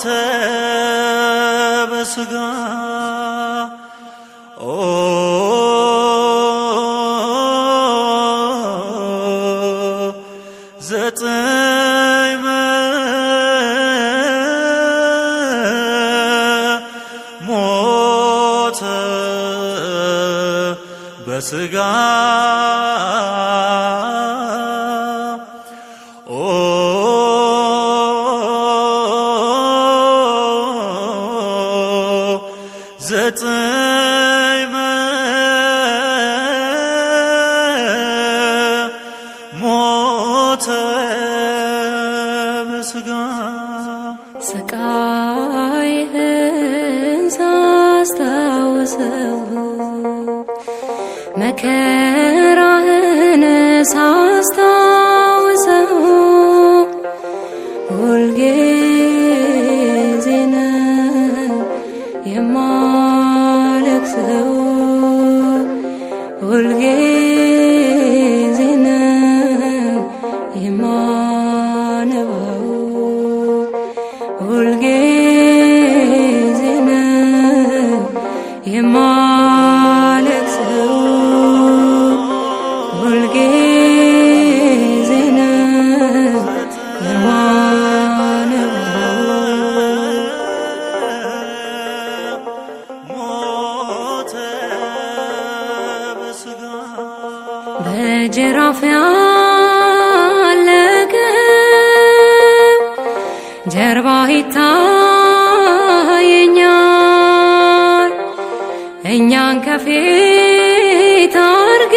ሞተ በሥጋ ዘጠኝ ሞተ በሥጋ ዘጠኝ ሞተ በሥጋ ስቃይህን ሳስታውሰው መከራህን ሳስታውሰው ሁልጊዜ ነው የማለቅሰው ሁልጊዜ ነው የማነባው ሁልጊዜ ነው የማለቅሰው ሁልጊዜ ነው በጅራፍ ያለቀው ጀርባ ይታየኛል እኛን ከፊት አድርገ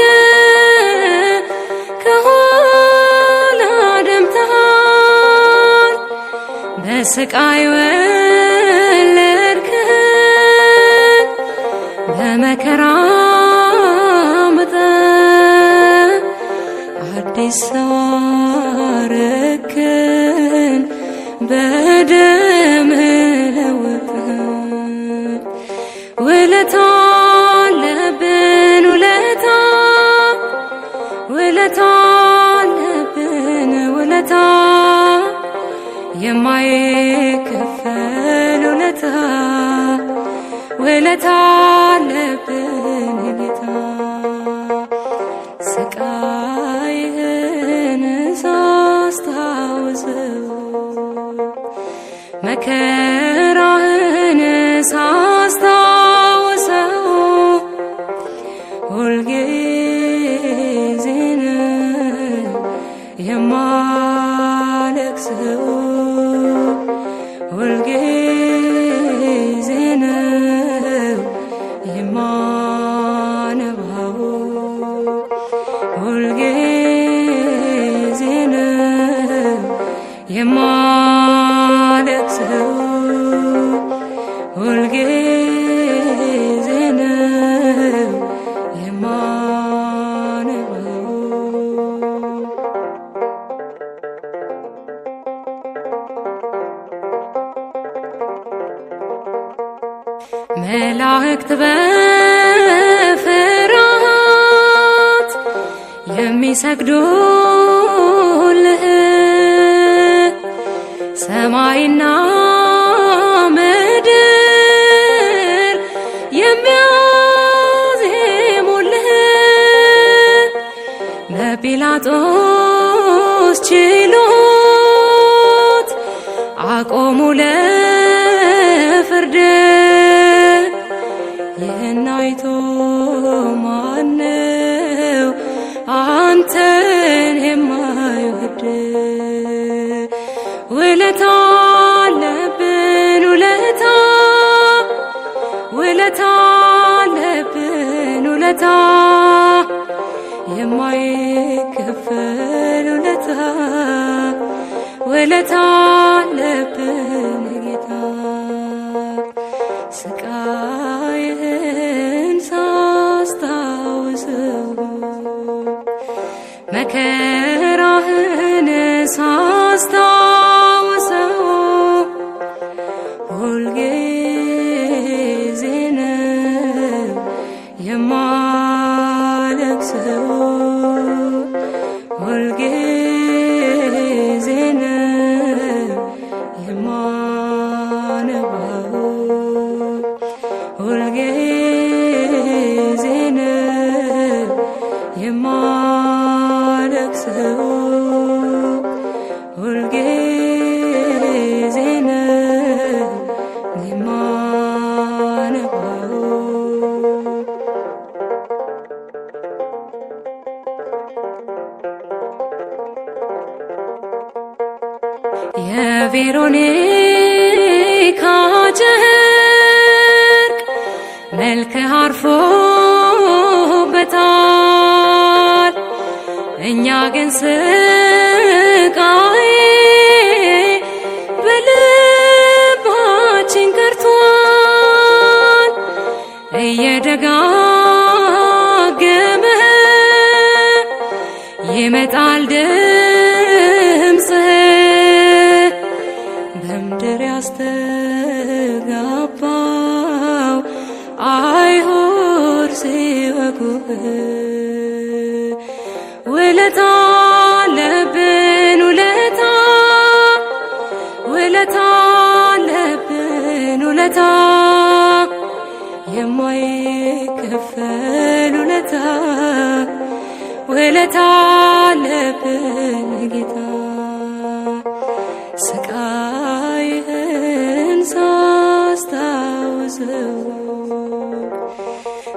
ከኋላ ደምተሃል በስቃይ ወለድከን በመከራ አዲስ ሰው አረከን በደም ለወጥከን ውለታ አለብን ውለታ አለብን ውለታ የማይከፈል ውለታ አለብን ጌታ ስቃይህን ሳስታውሰው መከራህን ሳስታውሰው ሁልጊዜ ነው የማለቅሰው ሁልጊዜ ነው የማነባው ሁልጊዜ ነው የማለቅሰው ሁልጊዜ ነው የማነባው መላእክት በፍርሃት የሚሰግዱልህ ሰማይና ምድር የሚያዜሙልህ በጲላጦስ ችሎት አቆሙ ለፍርድ ይህን አይቶ ማነው አንተን የማይወድ ውለታ አለብን ውለታ አለብን ውለታ የማይከፈል ውለታ አለብን ጌታ ስቃይህን ሳስታውሰው መከራህን ሳስታውሰው ሁልጊዜ ነው የማለቅሰው ሁልጊዜ ነው የማነባው የማነባው ሁልጊዜ ነው የማለቅሰው ሁልጊዜ ነው የማነባው የቬሮኒካ ጨርቅ መልክህ አርፎበታል እኛ ግን ስቃይ በልባችን ቀርቷል እየደጋገመ ይመጣል ድምፅህ በምድር ያስተጋባው አይሁድ ሲወጉህ ውለታ አለብን ውለታ አለብን ውለታ የማይከፈል ውለታ አለብን ጌታ ስቃይህን ሳስታውሰው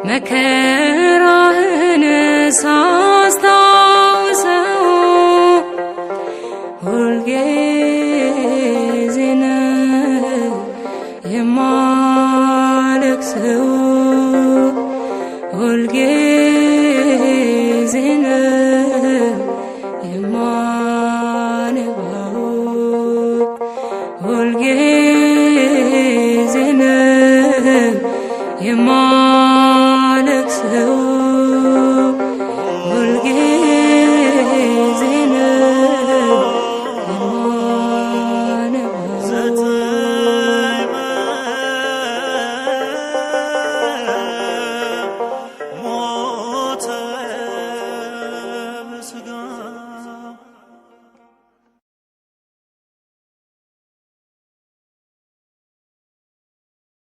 መከራህን ሳስታውሰው ሁልጊዜ ነው የማለቅሰው